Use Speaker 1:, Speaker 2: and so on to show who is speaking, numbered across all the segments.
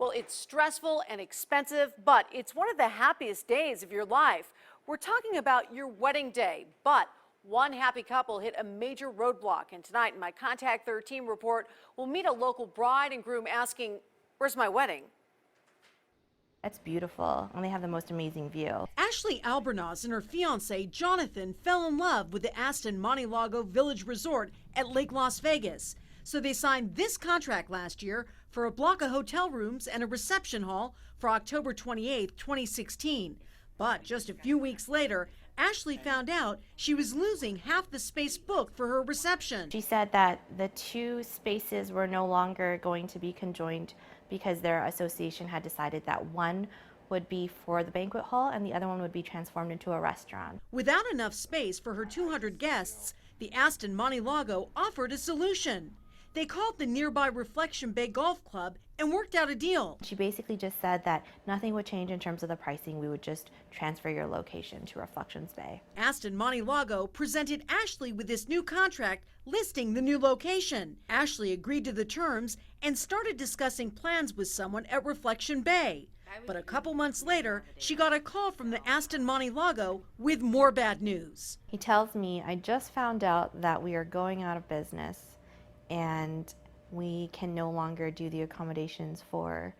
Speaker 1: Well, it's stressful and expensive, but it's one of the happiest days of your life. We're talking about your wedding day, but one happy couple hit a major roadblock. And tonight in my Contact 13 report, we'll meet a local bride and groom asking, "Where's my wedding?"
Speaker 2: It's beautiful, and they have the most amazing view.
Speaker 3: Ashley Albornoz and her fiance, Jonathan, fell in love with the Aston Monte Lago Village Resort at Lake Las Vegas. So they signed this contract last year for a block of hotel rooms and a reception hall for October 28, 2016. But just a few weeks later, Ashley found out she was losing half the space booked for her reception.
Speaker 2: She said that the two spaces were no longer going to be conjoined because their association had decided that one would be for the banquet hall and the other one would be transformed into a restaurant.
Speaker 3: Without enough space for her 200 guests, the Aston Monte Lago offered a solution. They called the nearby Reflection Bay Golf Club and worked out a deal.
Speaker 2: She basically just said that nothing would change in terms of the pricing. We would just transfer your location to Reflections Bay.
Speaker 3: Aston Monte Lago presented Ashley with this new contract listing the new location. Ashley agreed to the terms and started discussing plans with someone at Reflection Bay. But a couple months later, she got a call from the Aston Monte Lago with more bad news.
Speaker 2: He tells me, "I just found out that we are going out of business and we can no longer do the accommodations for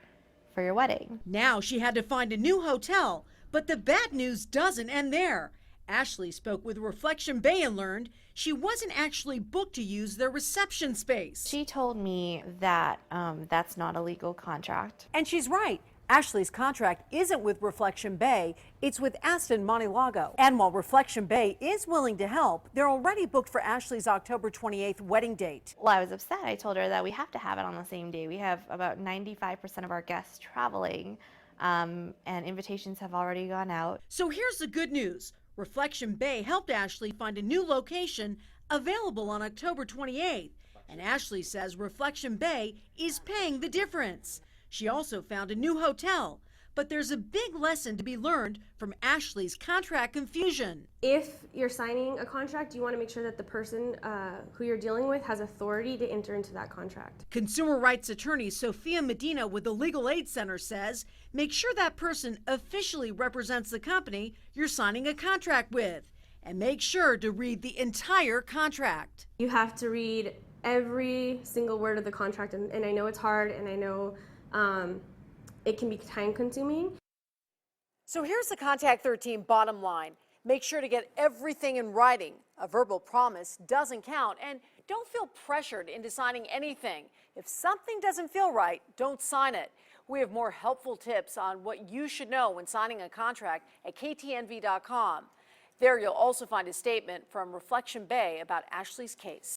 Speaker 2: your wedding."
Speaker 3: Now she had to find a new hotel, but the bad news doesn't end there. Ashley spoke with Reflection Bay and learned she wasn't actually booked to use their reception space.
Speaker 2: She told me that that's not a legal contract.
Speaker 1: And she's right. Ashley's contract isn't with Reflection Bay, it's with Aston Monte Lago. And while Reflection Bay is willing to help, they're already booked for Ashley's October 28th wedding date.
Speaker 2: Well, I was upset. I told her that we have to have it on the same day. We have about 95% of our guests traveling, and invitations have already gone out.
Speaker 3: So here's the good news. Reflection Bay helped Ashley find a new location available on October 28th. And Ashley says Reflection Bay is paying the difference. She also found a new hotel, but there's a big lesson to be learned from Ashley's contract confusion.
Speaker 4: If you're signing a contract, you want to make sure that the person who you're dealing with has authority to enter into that contract.
Speaker 3: Consumer rights attorney Sophia Medina with the Legal Aid Center says, make sure that person officially represents the company you're signing a contract with, and make sure to read the entire contract.
Speaker 4: You have to read every single word of the contract, and I know it's hard, and I know it can be time consuming.
Speaker 1: So here's the Contact 13 bottom line. Make sure to get everything in writing. A verbal promise doesn't count, and don't feel pressured into signing anything. If something doesn't feel right, don't sign it. We have more helpful tips on what you should know when signing a contract at KTNV.com. There you'll also find a statement from Reflection Bay about Ashley's case.